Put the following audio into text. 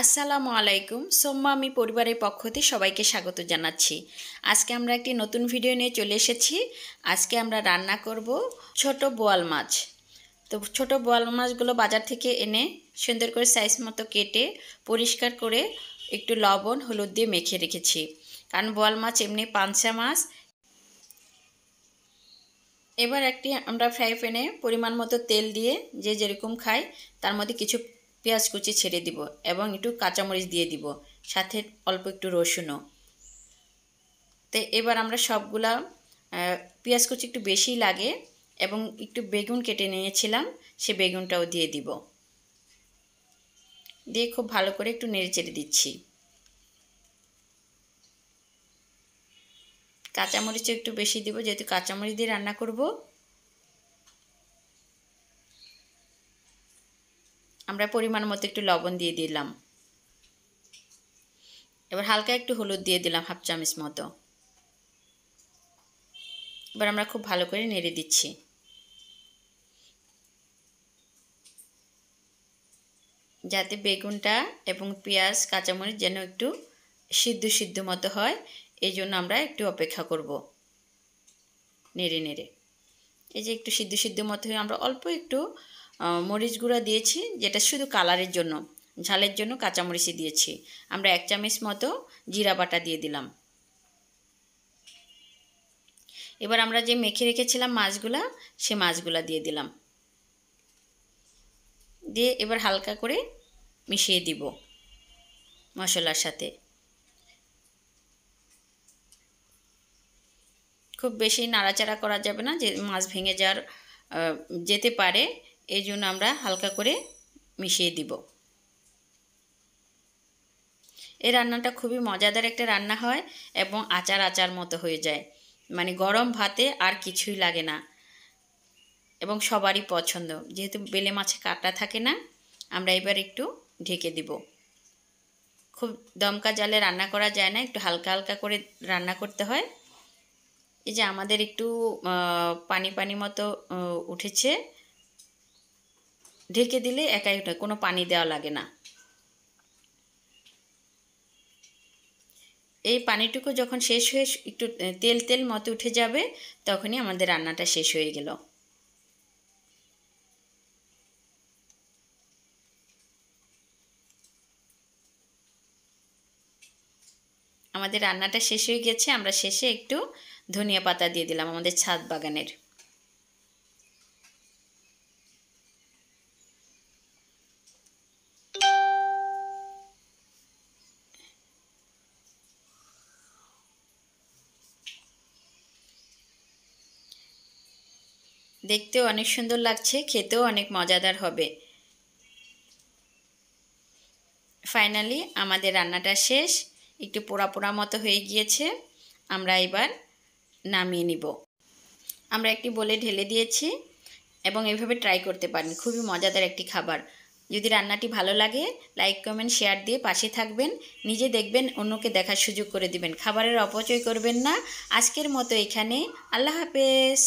আসসালামু আলাইকুম। সোম্মা আমি পরিবারের পক্ষ থেকে সবাইকে স্বাগত জানাচ্ছি। আজকে আমরা একটি নতুন ভিডিও নিয়ে চলে এসেছি। আজকে আমরা রান্না করব ছোট বোয়াল মাছ। তো ছোট বোয়াল মাছগুলো বাজার থেকে এনে সুন্দর করে সাইজ মতো কেটে পরিষ্কার করে একটু লবণ হলুদ দিয়ে মেখে রেখেছি, কারণ বোয়াল মাছ এমনি পাঞ্চা মাছ। এবার আমরা ফ্রাই প্যানে পরিমাণ মতো তেল দিয়ে যে যেরকম খাই তার মধ্যে কিছু পেঁয়াজ কুচি ছেড়ে দিব এবং একটু কাঁচামরিচ দিয়ে দিব, সাথে অল্প একটু রসুনও। তো এবার আমরা সবগুলা পেঁয়াজ কুচি একটু বেশি লাগে এবং একটু বেগুন কেটে নিয়েছিলাম, সে বেগুনটাও দিয়ে দিব। দিয়ে খুব ভালো করে একটু নেড়ে চেড়ে দিচ্ছি। কাঁচামরিচও একটু বেশি দিব, যেহেতু কাঁচামরিচ দিয়ে রান্না করব। আমরা পরিমাণ মতো একটু লবণ দিয়ে দিলাম। এবার হালকা একটু হলুদ দিয়ে দিলাম, হাফ চামচ মতো। এবার আমরা খুব ভালো করে নেড়ে দিচ্ছি। যাতে বেগুনটা এবং পেঁয়াজ কাঁচামরিচ যেন একটু সিদ্ধ মতো হয়, এই জন্য আমরা একটু অপেক্ষা করব নেড়ে নেড়ে। এই যে একটু সিদ্ধ মতো হয়ে আমরা অল্প একটু মরিচ গুঁড়া দিয়েছি, যেটা শুধু কালারের জন্য, ঝালের জন্য কাঁচামরিচই দিয়েছি। আমরা 1 চামচ মতো জিরা বাটা দিয়ে দিলাম। এবার আমরা যে মেখে রেখেছিলাম মাছগুলা, সে মাছগুলা দিয়ে দিলাম। দিয়ে এবার হালকা করে মিশিয়ে দিব মশলার সাথে। খুব বেশি নাড়াচাড়া করা যাবে না, যে মাছ ভেঙে যেতে পারে, এই জন্য আমরা হালকা করে মিশিয়ে দিব। এই রান্নাটা খুবই মজাদার একটা রান্না হয় এবং আচার মতো হয়ে যায়, মানে গরম ভাতে আর কিছুই লাগে না এবং সবারই পছন্দ। যেহেতু বেলে মাছে কাঁটা থাকে না, আমরা এবার একটু ঢেকে দিব। খুব দমকা জালে রান্না করা যায় না, একটু হালকা করে রান্না করতে হয়। এই যে আমাদের একটু পানি মতো উঠেছে, ঢেকে দিলে একাই ওঠে, কোনো পানি দেওয়া লাগে না। এই পানিটুকু যখন শেষ হয়ে একটু তেল মতো উঠে যাবে, তখনই আমাদের রান্নাটা শেষ হয়ে গেল। আমাদের রান্নাটা শেষ হয়ে গেছে। আমরা শেষে একটু ধনিয়া পাতা দিয়ে দিলাম আমাদের ছাদ বাগানের। দেখতেও অনেক সুন্দর লাগছে, খেতেও অনেক মজাদার হবে। ফাইনালি আমাদের রান্নাটা শেষ, একটু পোড়া মতো হয়ে গিয়েছে। আমরা এবার নামিয়ে নিব। আমরা একটি বলে ঢেলে দিয়েছি এবং এভাবে ট্রাই করতে পারেন, খুবই মজাদার একটি খাবার। যদি রান্নাটি ভালো লাগে, লাইক কমেন্ট শেয়ার দিয়ে পাশে থাকবেন। নিজে দেখবেন, অন্যকে দেখার সুযোগ করে দিবেন। খাবারের অপচয় করবেন না। আজকের মতো এখানে, আল্লাহ হাফেজ।